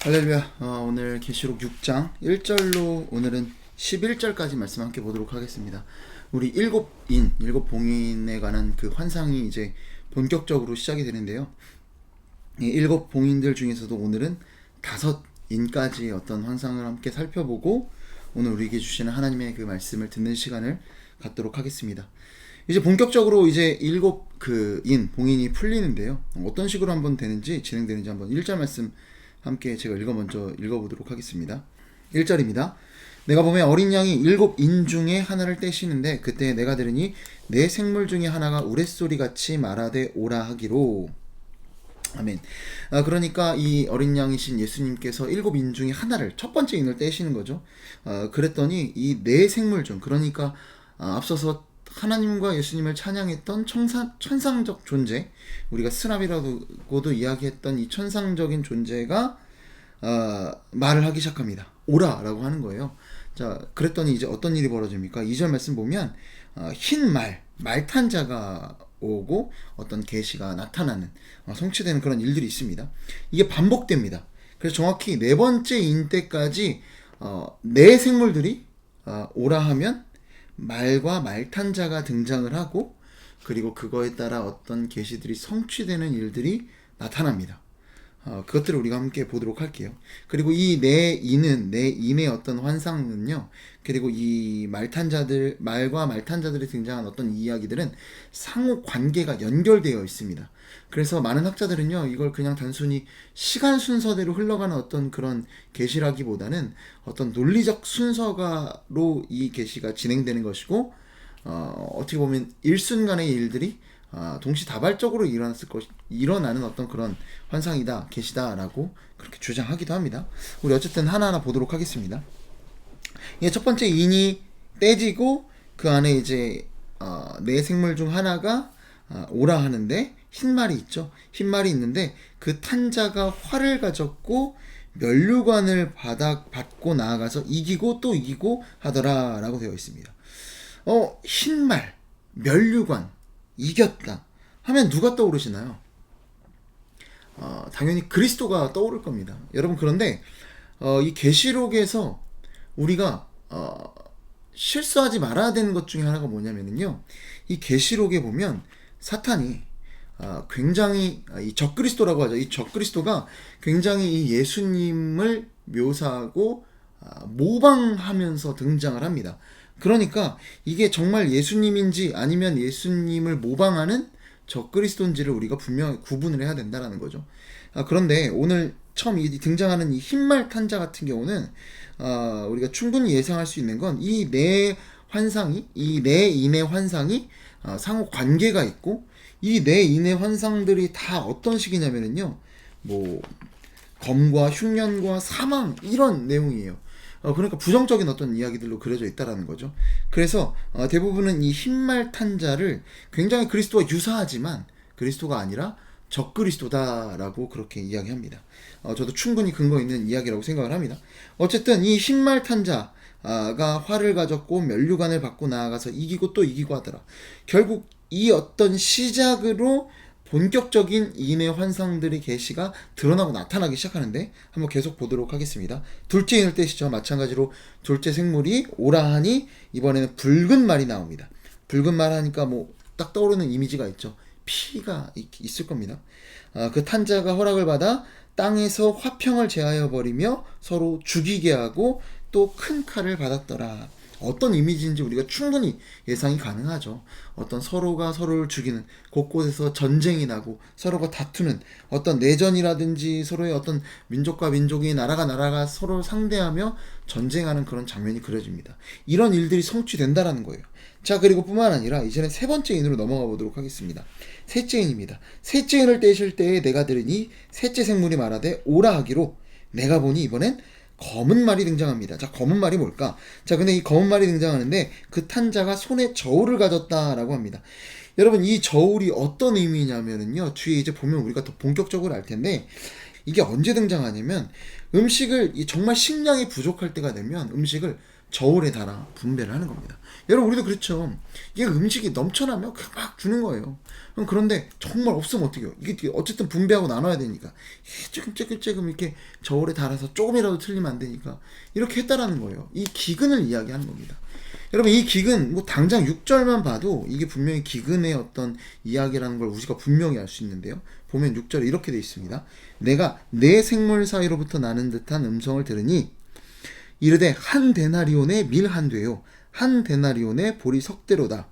할렐루야. 오늘 계시록 6장 1절로 오늘은 11절까지 말씀 함께 보도록 하겠습니다. 우리 일곱 봉인에 관한 그 환상이 이제 본격적으로 시작이 되는데요. 이 일곱 봉인들 중에서도 오늘은 5인까지 어떤 환상을 함께 살펴보고 오늘 우리에게 주시는 하나님의 그 말씀을 듣는 시간을 갖도록 하겠습니다. 이제 본격적으로 이제 일곱 봉인이 풀리는데요. 어떤 식으로 한번 진행되는지 한번 1절 말씀 함께 제가 먼저 읽어보도록 하겠습니다. 1절입니다. 내가 보면 어린 양이 7인 중에 하나를 떼시는데 그때 내가 들으니 네 생물 중에 하나가 우레소리같이 말하되 오라 하기로. 아멘. 그러니까 이 어린 양이신 예수님께서 7인 중에 하나를, 첫 번째 인을 떼시는 거죠. 그랬더니 이 네 생물 중, 그러니까 앞서서 하나님과 예수님을 찬양했던 천상적 존재, 우리가 스랍이라고도 이야기했던 이 천상적인 존재가 말을 하기 시작합니다. 오라라고 하는 거예요. 자, 그랬더니 이제 어떤 일이 벌어집니까? 2절 말씀 보면 흰 말탄 자가 오고 어떤 계시가 나타나는, 성취되는 그런 일들이 있습니다. 이게 반복됩니다. 그래서 정확히 네 번째 인 때까지 네 생물들이 오라 하면 말과 말탄 자가 등장을 하고, 그리고 그거에 따라 어떤 계시들이 성취되는 일들이 나타납니다. 그것들을 우리가 함께 보도록 할게요. 그리고 이 네 인의 어떤 환상은요, 그리고 이 말과 말탄 자들이 등장한 어떤 이야기들은 상호 관계가 연결되어 있습니다. 그래서 많은 학자들은요, 이걸 그냥 단순히 시간 순서대로 흘러가는 어떤 그런 계시라기보다는 어떤 논리적 순서가로 이 계시가 진행되는 것이고, 어떻게 보면 일순간의 일들이 동시다발적으로 일어나는 어떤 그런 환상이다, 계시다라고 그렇게 주장하기도 합니다. 우리 어쨌든 하나하나 보도록 하겠습니다. 첫 번째 인이 떼지고 그 안에 이제 네 생물 중 하나가 오라 하는데 흰말이 있죠. 흰말이 있는데 그 탄자가 활을 가졌고 면류관을 받고 나아가서 이기고 또 이기고 하더라 라고 되어 있습니다. 흰말, 면류관, 이겼다 하면 누가 떠오르시나요? 당연히 그리스도가 떠오를 겁니다. 여러분, 그런데 이 계시록에서 우리가 실수하지 말아야 되는 것 중에 하나가 뭐냐면요, 이 계시록에 보면 사탄이 굉장히 이 적그리스도라고 하죠. 이 적그리스도가 굉장히 이 예수님을 묘사하고 모방하면서 등장을 합니다. 그러니까 이게 정말 예수님인지 아니면 예수님을 모방하는 적그리스도인지를 우리가 분명히 구분을 해야 된다는 거죠. 그런데 오늘 처음 등장하는 이 흰말 탄자 같은 경우는 우리가 충분히 예상할 수 있는 건 이 네 인의 환상이 상호 관계가 있고, 이 네 인의 환상들이 다 어떤 식이냐면요, 뭐 검과 흉년과 사망, 이런 내용이에요. 그러니까 부정적인 어떤 이야기들로 그려져 있다라는 거죠. 그래서 대부분은 이 흰말 탄자를 굉장히 그리스도와 유사하지만 그리스도가 아니라 적그리스도다라고 그렇게 이야기합니다. 저도 충분히 근거 있는 이야기라고 생각을 합니다. 어쨌든 이 흰말 탄자가 활을 가졌고 면류관을 받고 나아가서 이기고 또 이기고 하더라. 결국 이 어떤 시작으로 본격적인 인의 환상들의 계시가 드러나고 나타나기 시작하는데, 한번 계속 보도록 하겠습니다. 둘째 인을 떼시죠. 마찬가지로 둘째 생물이 오라 하니 이번에는 붉은 말이 나옵니다. 붉은 말 하니까 뭐 딱 떠오르는 이미지가 있죠. 피가 있을 겁니다. 그 탄자가 허락을 받아 땅에서 화평을 제하여 버리며 서로 죽이게 하고 또 큰 칼을 받았더라. 어떤 이미지인지 우리가 충분히 예상이 가능하죠. 어떤 서로가 서로를 죽이는, 곳곳에서 전쟁이 나고 서로가 다투는 어떤 내전이라든지 서로의 어떤 민족과 민족이, 나라가 서로를 상대하며 전쟁하는 그런 장면이 그려집니다. 이런 일들이 성취된다라는 거예요. 자, 그리고 뿐만 아니라 이제는 세 번째 인으로 넘어가 보도록 하겠습니다. 셋째 인입니다. 셋째 인을 떼실 때에 내가 들으니 셋째 생물이 말하되 오라 하기로. 내가 보니 이번엔 검은 말이 등장합니다. 자, 검은 말이 뭘까? 자, 근데 이 검은 말이 등장하는데 그 탄자가 손에 저울을 가졌다라고 합니다. 여러분, 이 저울이 어떤 의미냐면요, 뒤에 이제 보면 우리가 더 본격적으로 알 텐데, 이게 언제 등장하냐면 음식을 정말 식량이 부족할 때가 되면 음식을 저울에 달아 분배를 하는 겁니다. 여러분 우리도 그렇죠. 이게 음식이 넘쳐나면 그냥 막 주는 거예요. 그런데 정말 없으면 어떻게 해요? 이게 어쨌든 분배하고 나눠야 되니까 조금 이렇게 저울에 달아서 조금이라도 틀리면 안 되니까 이렇게 했다라는 거예요. 이 기근을 이야기하는 겁니다. 여러분 이 기근 뭐 당장 6절만 봐도 이게 분명히 기근의 어떤 이야기라는 걸 우리가 분명히 알 수 있는데요. 보면 6절에 이렇게 되어 있습니다. 내가 내 생물 사이로부터 나는 듯한 음성을 들으니 이르되 한 데나리온의 밀 한 되요 한 데나리온의 보리 석대로다.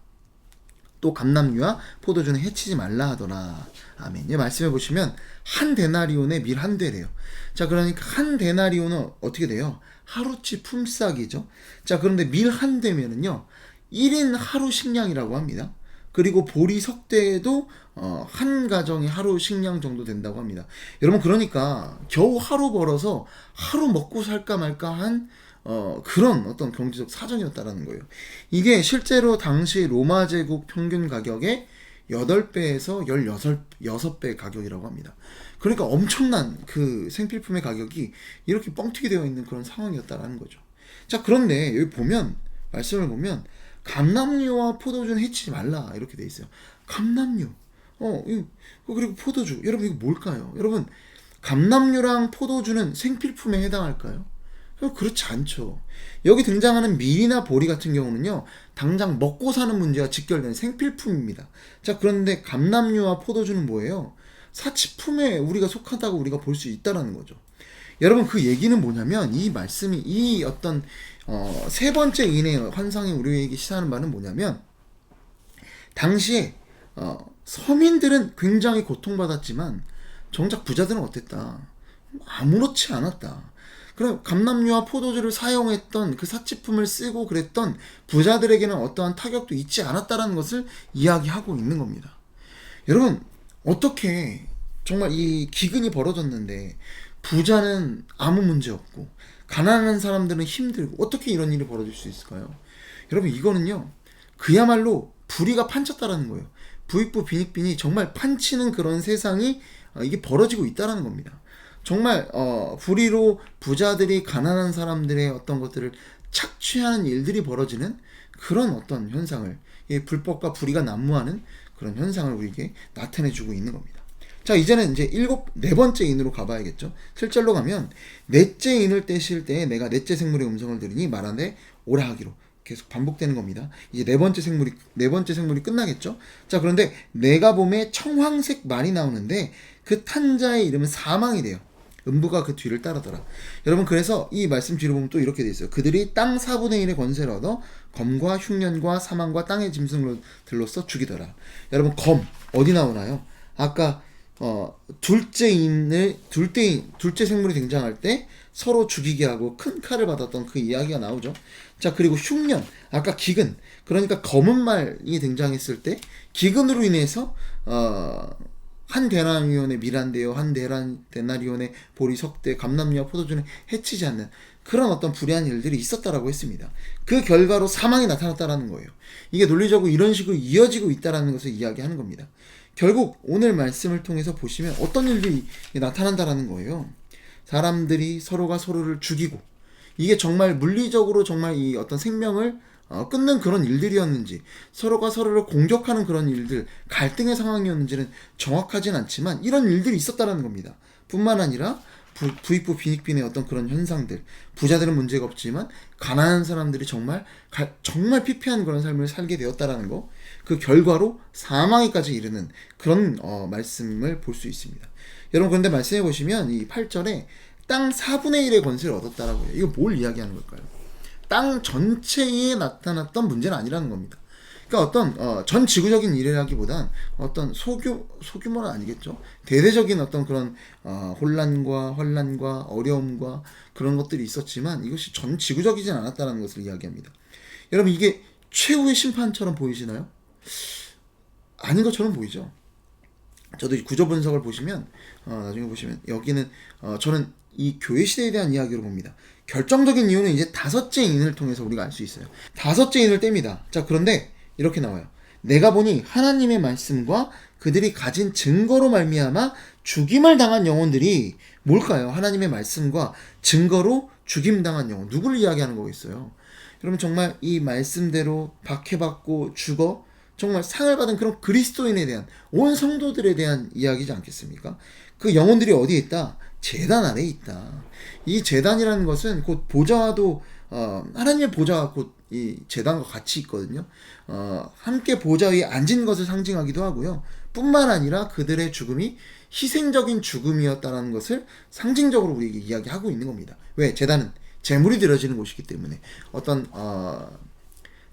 또 감람류와 포도주는 해치지 말라 하더라. 아멘. 이 말씀해 보시면 한 데나리온의 밀 한 되래요. 자, 그러니까 한 데나리온은 어떻게 돼요? 하루치 품삯이죠. 자, 그런데 밀 한 대면은요 1인 하루 식량이라고 합니다. 그리고 보리 석대도 한 가정이 하루 식량 정도 된다고 합니다. 여러분 그러니까 겨우 하루 벌어서 하루 먹고 살까 말까 한 그런 어떤 경제적 사정이었다라는 거예요. 이게 실제로 당시 로마 제국 평균 가격의 8배에서 16배 가격이라고 합니다. 그러니까 엄청난 그 생필품의 가격이 이렇게 뻥튀기 되어 있는 그런 상황이었다라는 거죠. 자, 그런데 여기 보면 말씀을 보면 감람류와 포도주는 해치지 말라 이렇게 돼 있어요. 감람류, 그리고 포도주. 여러분 이거 뭘까요? 여러분 감람류랑 포도주는 생필품에 해당할까요? 그렇지 않죠. 여기 등장하는 밀이나 보리 같은 경우는요 당장 먹고 사는 문제와 직결된 생필품입니다. 자, 그런데 감람류와 포도주는 뭐예요? 사치품에 우리가 속하다고 우리가 볼 수 있다라는 거죠. 여러분 그 얘기는 뭐냐면 이 말씀이 이 어떤 세 번째 인의 환상이 우리에게 시사하는 바는 뭐냐면 당시에 서민들은 굉장히 고통받았지만 정작 부자들은 어땠다? 아무렇지 않았다. 그럼 감람류와 포도주를 사용했던 그 사치품을 쓰고 그랬던 부자들에게는 어떠한 타격도 있지 않았다라는 것을 이야기하고 있는 겁니다. 여러분 어떻게 정말 이 기근이 벌어졌는데 부자는 아무 문제 없고 가난한 사람들은 힘들고 어떻게 이런 일이 벌어질 수 있을까요? 여러분 이거는요 그야말로 불의가 판쳤다라는 거예요. 부익부 빈익빈이 정말 판치는 그런 세상이 이게 벌어지고 있다라는 겁니다. 정말 불의로 부자들이 가난한 사람들의 어떤 것들을 착취하는 일들이 벌어지는 그런 어떤 현상을 불법과 불의가 난무하는 그런 현상을 우리에게 나타내주고 있는 겁니다. 자, 이제는 이제 네 번째 인으로 가봐야겠죠. 7절로 가면 넷째 인을 떼실 때에 내가 넷째 생물의 음성을 들으니 말하되 오라 하기로 계속 반복되는 겁니다. 이제 네 번째 생물이 끝나겠죠. 자, 그런데 내가 봄에 청황색 말이 나오는데 그 탄자의 이름은 사망이 돼요. 음부가 그 뒤를 따르더라. 여러분 그래서 이 말씀 뒤로 보면 또 이렇게 돼 있어요. 그들이 땅 4분의 1의 권세를 얻어 검과 흉년과 사망과 땅의 짐승들로서 죽이더라. 여러분 검 어디 나오나요? 아까 둘째 생물이 등장할 때 서로 죽이게 하고 큰 칼을 받았던 그 이야기가 나오죠. 자, 그리고 흉년 아까 기근, 그러니까 검은 말이 등장했을 때 기근으로 인해서 한 데나리온의 밀한대요, 한 데나리온의 보리 석대, 감람류와 포도주는 해치지 않는 그런 어떤 불의한 일들이 있었다라고 했습니다. 그 결과로 사망이 나타났다라는 거예요. 이게 논리적으로 이런 식으로 이어지고 있다라는 것을 이야기하는 겁니다. 결국 오늘 말씀을 통해서 보시면 어떤 일들이 나타난다라는 거예요. 사람들이 서로가 서로를 죽이고 이게 정말 물리적으로 정말 이 어떤 생명을 끊는 그런 일들이었는지 서로가 서로를 공격하는 그런 일들, 갈등의 상황이었는지는 정확하진 않지만 이런 일들이 있었다라는 겁니다. 뿐만 아니라 부익부 빈익빈의 어떤 그런 현상들, 부자들은 문제가 없지만 가난한 사람들이 정말 피폐한 그런 삶을 살게 되었다라는 거, 그 결과로 사망에까지 이르는 그런 말씀을 볼 수 있습니다. 여러분 그런데 말씀해 보시면 이 8절에 땅 4분의 1의 권세를 얻었다라고 해요. 이거 뭘 이야기하는 걸까요? 땅 전체에 나타났던 문제는 아니라는 겁니다. 그러니까 어떤 전 지구적인 일이라기보단 어떤 소규모는 아니겠죠. 대대적인 어떤 그런 혼란과 환란과 어려움과 그런 것들이 있었지만 이것이 전 지구적이진 않았다는 것을 이야기합니다. 여러분 이게 최후의 심판처럼 보이시나요? 아닌 것처럼 보이죠. 저도 이 구조 분석을 보시면 나중에 보시면 여기는 저는 이 교회 시대에 대한 이야기로 봅니다. 결정적인 이유는 이제 다섯째 인을 통해서 우리가 알 수 있어요. 다섯째 인을 뗍니다. 자, 그런데 이렇게 나와요. 내가 보니 하나님의 말씀과 그들이 가진 증거로 말미암아 죽임을 당한 영혼들이 뭘까요? 하나님의 말씀과 증거로 죽임당한 영혼. 누구를 이야기하는 거겠어요? 여러분 정말 이 말씀대로 박해받고 죽어 정말 상을 받은 그런 그리스도인에 대한 온 성도들에 대한 이야기지 않겠습니까? 그 영혼들이 어디에 있다? 제단 아래에 있다. 이 제단이라는 것은 곧 보좌와도 하나님의 보좌와 곧 이 제단과 같이 있거든요. 함께 보좌 위에 앉은 것을 상징하기도 하고요. 뿐만 아니라 그들의 죽음이 희생적인 죽음이었다는 것을 상징적으로 우리에게 이야기하고 있는 겁니다. 왜? 제단은 제물이 드려지는 곳이기 때문에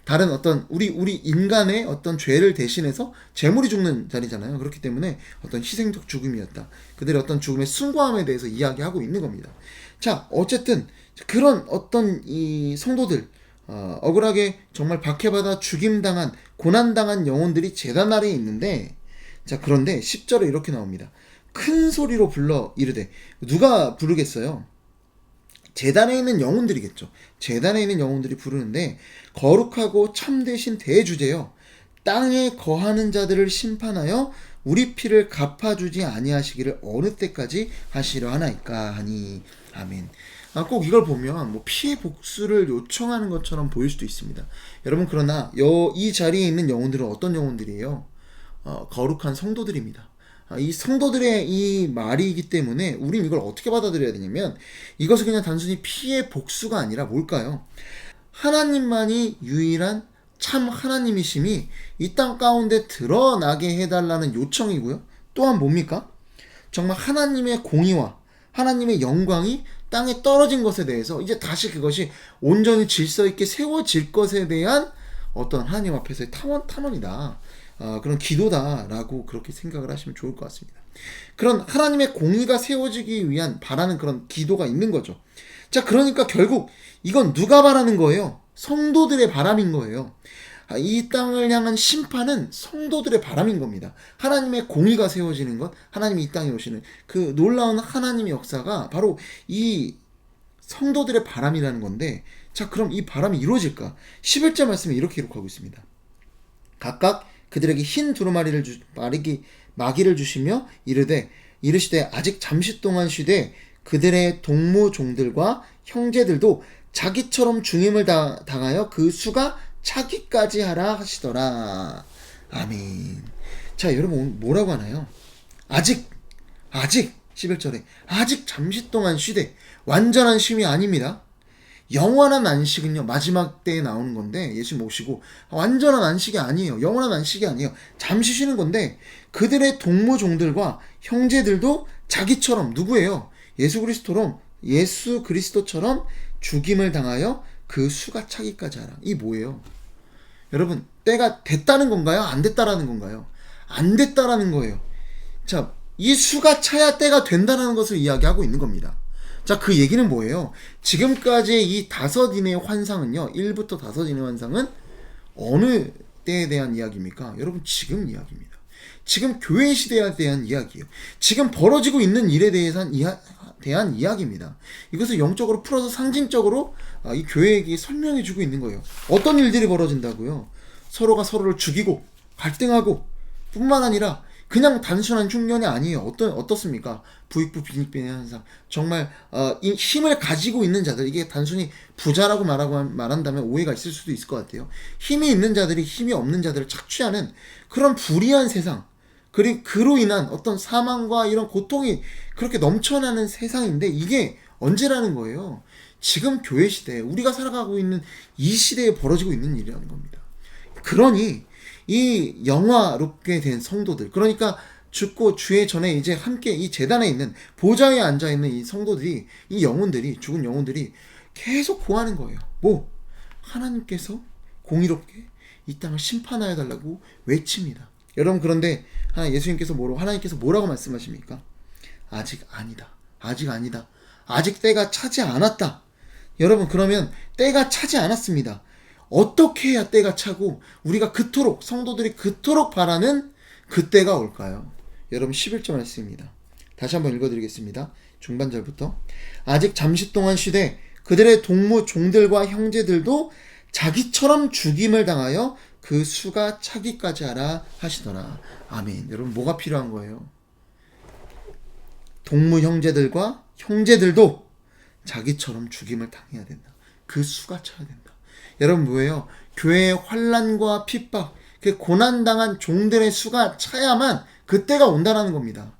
다른 어떤 우리 인간의 어떤 죄를 대신해서 제물이 죽는 자리잖아요. 그렇기 때문에 어떤 희생적 죽음이었다. 그들의 어떤 죽음의 숭고함에 대해서 이야기하고 있는 겁니다. 자, 어쨌든 그런 어떤 이 성도들 억울하게 정말 박해받아 죽임당한 고난당한 영혼들이 제단 아래에 있는데, 자, 그런데 10절에 이렇게 나옵니다. 큰 소리로 불러 이르되. 누가 부르겠어요? 제단에 있는 영혼들이겠죠. 제단에 있는 영혼들이 부르는데, 거룩하고 참되신 대주제여, 땅에 거하는 자들을 심판하여 우리 피를 갚아주지 아니하시기를 어느 때까지 하시려 하나이까 하니. 아멘. 꼭 이걸 보면 뭐 피해 복수를 요청하는 것처럼 보일 수도 있습니다. 여러분, 그러나 이 자리에 있는 영혼들은 어떤 영혼들이에요? 거룩한 성도들입니다. 이 성도들의 이 말이기 때문에 우린 이걸 어떻게 받아들여야 되냐면, 이것은 그냥 단순히 피해 복수가 아니라 뭘까요? 하나님만이 유일한 참 하나님이심이 이 땅 가운데 드러나게 해달라는 요청이고요. 또한 뭡니까? 정말 하나님의 공의와 하나님의 영광이 땅에 떨어진 것에 대해서 이제 다시 그것이 온전히 질서 있게 세워질 것에 대한 어떤 하나님 앞에서의 탄원이다. 그런 기도다라고 그렇게 생각을 하시면 좋을 것 같습니다. 그런 하나님의 공의가 세워지기 위한 바라는 그런 기도가 있는 거죠. 자, 그러니까 결국 이건 누가 바라는 거예요? 성도들의 바람인 거예요. 이 땅을 향한 심판은 성도들의 바람인 겁니다. 하나님의 공의가 세워지는 것, 하나님이 이 땅에 오시는 그 놀라운 하나님의 역사가 바로 이 성도들의 바람이라는 건데, 자, 그럼 이 바람이 이루어질까? 11절 말씀에 이렇게 기록하고 있습니다. 각각 그들에게 흰 두루마리를 마귀를 주시며 이르시되 아직 잠시 동안 쉬되 그들의 동무 종들과 형제들도 자기처럼 중임을 당하여 그 수가 차기까지 하라 하시더라. 아멘. 자, 여러분 뭐라고 하나요? 아직 11절에 아직 잠시 동안 쉬되, 완전한 쉼이 아닙니다. 영원한 안식은요, 마지막 때에 나오는 건데, 예수님 오시고 완전한 안식이 아니에요. 영원한 안식이 아니에요. 잠시 쉬는 건데, 그들의 동무종들과 형제들도 자기처럼, 누구예요? 예수 그리스도처럼 죽임을 당하여 그 수가 차기까지 하라. 이 뭐예요? 여러분, 때가 됐다는 건가요? 안 됐다라는 건가요? 안 됐다라는 거예요. 자, 이 수가 차야 때가 된다는 것을 이야기하고 있는 겁니다. 자, 그 얘기는 뭐예요? 지금까지의 이 5인의 환상은요, 1부터 5인의 환상은 어느 때에 대한 이야기입니까? 여러분, 지금 이야기입니다. 지금 교회 시대에 대한 이야기예요. 지금 벌어지고 있는 일에 대한 이야기입니다. 이것을 영적으로 풀어서 상징적으로 이 교회에게 설명해주고 있는 거예요. 어떤 일들이 벌어진다고요? 서로가 서로를 죽이고 갈등하고, 뿐만 아니라 그냥 단순한 흉년이 아니에요. 어떻습니까? 부익부 빈익빈의 현상. 정말 이 힘을 가지고 있는 자들, 이게 단순히 부자라고 말한다면 오해가 있을 수도 있을 것 같아요. 힘이 있는 자들이 힘이 없는 자들을 착취하는 그런 불의한 세상, 그리고 그로 인한 어떤 사망과 이런 고통이 그렇게 넘쳐나는 세상인데, 이게 언제라는 거예요? 지금 교회 시대에, 우리가 살아가고 있는 이 시대에 벌어지고 있는 일이라는 겁니다. 그러니 이 영화롭게 된 성도들, 그러니까 죽고 주의 전에 이제 함께 이 제단에 있는 보좌에 앉아있는 이 성도들이, 이 영혼들이, 죽은 영혼들이 계속 구하는 거예요. 뭐? 하나님께서 공의롭게 이 땅을 심판하여 달라고 외칩니다. 여러분, 그런데 하나님께서 뭐라고 말씀하십니까? 아직 아니다. 아직 때가 차지 않았다. 여러분, 그러면 때가 차지 않았습니다. 어떻게 해야 때가 차고 우리가 성도들이 그토록 바라는 그 때가 올까요? 여러분, 11절 말씀입니다. 다시 한번 읽어드리겠습니다. 중반절부터. 아직 잠시 동안 쉬되 그들의 동무 종들과 형제들도 자기처럼 죽임을 당하여 그 수가 차기까지 하라 하시더라. 아멘. 여러분, 뭐가 필요한 거예요? 동무 형제들도 자기처럼 죽임을 당해야 된다. 그 수가 차야 된다. 여러분 뭐예요? 교회의 환난과 핍박, 그 고난당한 종들의 수가 차야만 그때가 온다라는 겁니다.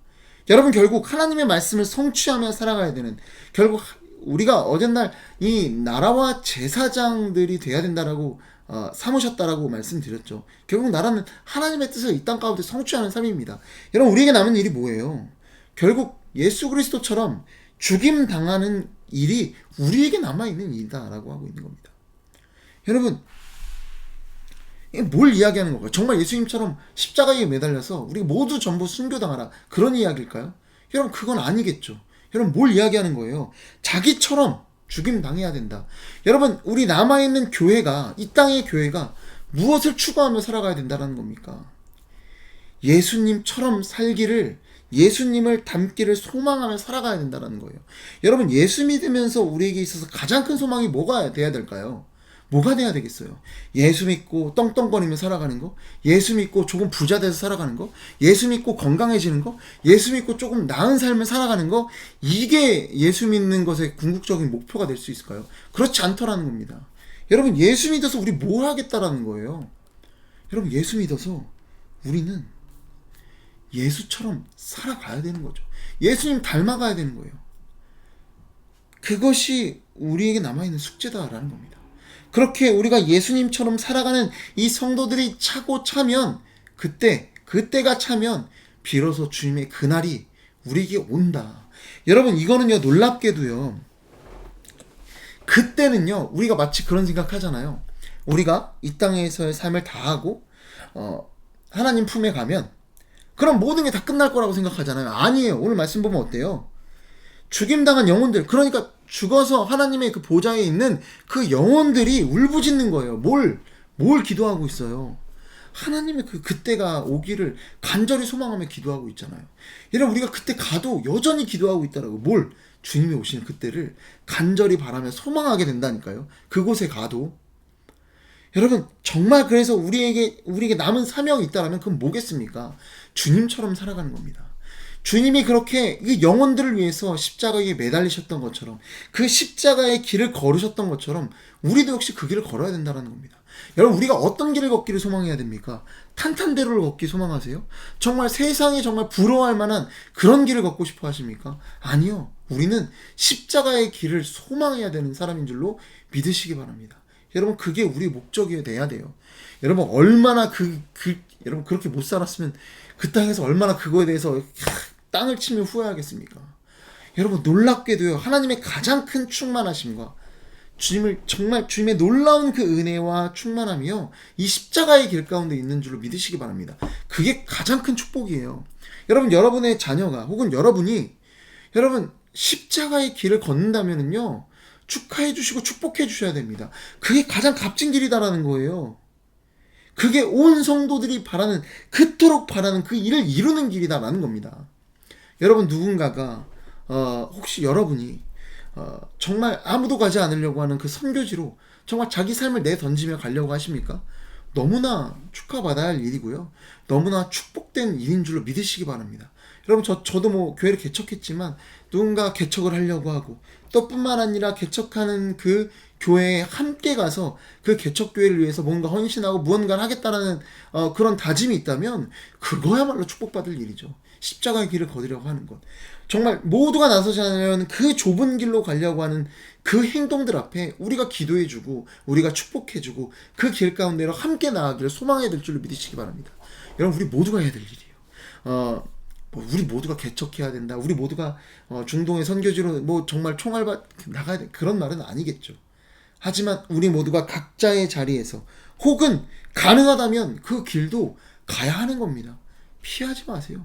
여러분 결국 하나님의 말씀을 성취하며 살아가야 되는, 결국 우리가 어젠날 이 나라와 제사장들이 돼야 된다라고 삼으셨다라고 말씀드렸죠. 결국 나라는 하나님의 뜻을 이 땅 가운데 성취하는 삶입니다. 여러분 우리에게 남은 일이 뭐예요? 결국 예수 그리스도처럼 죽임 당하는 일이 우리에게 남아있는 일이다라고 하고 있는 겁니다. 여러분 이게 뭘 이야기하는 건가요? 정말 예수님처럼 십자가에 매달려서 우리 모두 전부 순교당하라, 그런 이야기일까요? 여러분 그건 아니겠죠. 여러분 뭘 이야기하는 거예요? 자기처럼 죽임 당해야 된다. 여러분 우리 남아있는 교회가, 이 땅의 교회가 무엇을 추구하며 살아가야 된다는 겁니까? 예수님처럼 살기를, 예수님을 닮기를 소망하며 살아가야 된다는 거예요. 여러분 예수 믿으면서 우리에게 있어서 가장 큰 소망이 뭐가 돼야 될까요? 뭐가 돼야 되겠어요? 예수 믿고 떵떵거리며 살아가는 거? 예수 믿고 조금 부자 돼서 살아가는 거? 예수 믿고 건강해지는 거? 예수 믿고 조금 나은 삶을 살아가는 거? 이게 예수 믿는 것의 궁극적인 목표가 될 수 있을까요? 그렇지 않더라는 겁니다. 여러분 예수 믿어서 우리 뭘 하겠다라는 거예요? 여러분 예수 믿어서 우리는 예수처럼 살아가야 되는 거죠. 예수님 닮아가야 되는 거예요. 그것이 우리에게 남아있는 숙제다라는 겁니다. 그렇게 우리가 예수님처럼 살아가는 이 성도들이 차고 차면, 그때가 차면 비로소 주님의 그날이 우리에게 온다. 여러분 이거는요 놀랍게도요, 그때는요 우리가 마치 그런 생각하잖아요. 우리가 이 땅에서의 삶을 다하고 하나님 품에 가면 그럼 모든 게 다 끝날 거라고 생각하잖아요. 아니에요. 오늘 말씀 보면 어때요? 죽임당한 영혼들, 그러니까 죽어서 하나님의 그 보좌에 있는 그 영혼들이 울부짖는 거예요. 뭘 기도하고 있어요? 하나님의 그때가 오기를 간절히 소망하며 기도하고 있잖아요. 여러분 우리가 그때 가도 여전히 기도하고 있다라고, 주님이 오시는 그때를 간절히 바라며 소망하게 된다니까요. 그곳에 가도. 여러분 정말 그래서 우리에게 남은 사명이 있다라면 그건 뭐겠습니까? 주님처럼 살아가는 겁니다. 주님이 그렇게 그 영혼들을 위해서 십자가에 매달리셨던 것처럼, 그 십자가의 길을 걸으셨던 것처럼 우리도 역시 그 길을 걸어야 된다는 겁니다. 여러분 우리가 어떤 길을 걷기를 소망해야 됩니까? 탄탄대로를 걷기 소망하세요? 정말 세상이 정말 부러워할 만한 그런 길을 걷고 싶어 하십니까? 아니요. 우리는 십자가의 길을 소망해야 되는 사람인 줄로 믿으시기 바랍니다. 여러분 그게 우리 목적이 돼야 돼요. 여러분 얼마나 여러분 그렇게 못 살았으면 그 땅에서 얼마나 그거에 대해서 땅을 치며 후회하겠습니까? 여러분 놀랍게도요, 하나님의 가장 큰 충만하심과 주님의 놀라운 그 은혜와 충만함이요, 이 십자가의 길 가운데 있는 줄로 믿으시기 바랍니다. 그게 가장 큰 축복이에요. 여러분 여러분의 자녀가 혹은 여러분이 십자가의 길을 걷는다면은요, 축하해 주시고 축복해 주셔야 됩니다. 그게 가장 값진 길이다라는 거예요. 그게 온 성도들이 그토록 바라는 그 일을 이루는 길이다라는 겁니다. 여러분 누군가가 혹시 여러분이 정말 아무도 가지 않으려고 하는 그 선교지로 정말 자기 삶을 내던지며 가려고 하십니까? 너무나 축하받아야 할 일이고요. 너무나 축복된 일인 줄로 믿으시기 바랍니다. 여러분 저도 교회를 개척했지만 누군가 개척을 하려고 하고, 또 뿐만 아니라 개척하는 그 교회에 함께 가서 그 개척교회를 위해서 뭔가 헌신하고 무언가를 하겠다라는 그런 다짐이 있다면 그거야말로 축복받을 일이죠. 십자가의 길을 걷으려고 하는 것, 정말 모두가 나서지 않으면 그 좁은 길로 가려고 하는 그 행동들 앞에 우리가 기도해주고 우리가 축복해주고 그 길 가운데로 함께 나아가기를 소망해야 될 줄로 믿으시기 바랍니다. 여러분 우리 모두가 해야 될 일이에요. 우리 모두가 개척해야 된다, 우리 모두가 중동의 선교지로 정말 총알받 나가야 돼, 그런 말은 아니겠죠. 하지만 우리 모두가 각자의 자리에서 혹은 가능하다면 그 길도 가야 하는 겁니다. 피하지 마세요.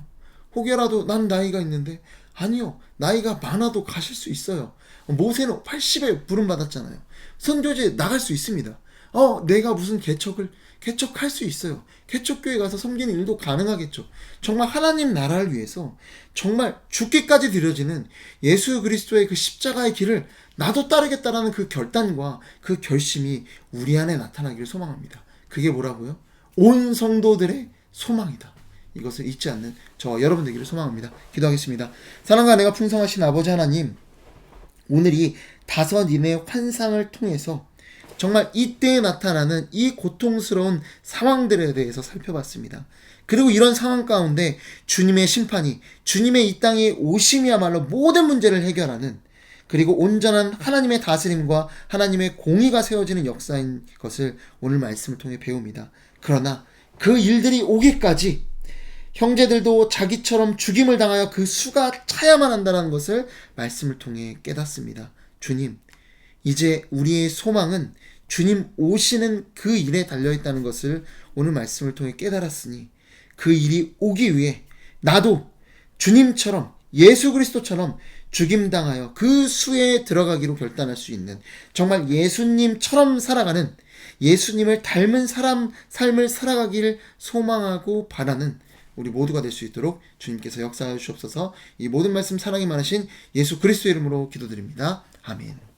혹여라도 난 나이가 있는데, 아니요, 나이가 많아도 가실 수 있어요. 모세는 80에 부름받았잖아요. 선교지에 나갈 수 있습니다. 내가 무슨 개척할 수 있어요. 개척교회 가서 섬기는 일도 가능하겠죠. 정말 하나님 나라를 위해서 정말 죽기까지 드려지는 예수 그리스도의 그 십자가의 길을 나도 따르겠다라는 그 결단과 그 결심이 우리 안에 나타나기를 소망합니다. 그게 뭐라고요? 온 성도들의 소망이다. 이것을 잊지 않는 저와 여러분 되기를 소망합니다. 기도하겠습니다. 사랑과 내가 풍성하신 아버지 하나님, 오늘 이 5인의 환상을 통해서 정말 이때에 나타나는 이 고통스러운 상황들에 대해서 살펴봤습니다. 그리고 이런 상황 가운데 주님의 심판이, 주님의 이 땅에 오심이야말로 모든 문제를 해결하는, 그리고 온전한 하나님의 다스림과 하나님의 공의가 세워지는 역사인 것을 오늘 말씀을 통해 배웁니다. 그러나 그 일들이 오기까지 형제들도 자기처럼 죽임을 당하여 그 수가 차야만 한다는 것을 말씀을 통해 깨닫습니다. 주님, 이제 우리의 소망은 주님 오시는 그 일에 달려있다는 것을 오늘 말씀을 통해 깨달았으니 그 일이 오기 위해 나도 주님처럼, 예수 그리스도처럼 죽임당하여 그 수에 들어가기로 결단할 수 있는, 정말 예수님처럼 살아가는, 예수님을 닮은 삶을 살아가기를 소망하고 바라는 우리 모두가 될 수 있도록 주님께서 역사하여 주옵소서. 이 모든 말씀 사랑이 많으신 예수 그리스도의 이름으로 기도드립니다. 아멘.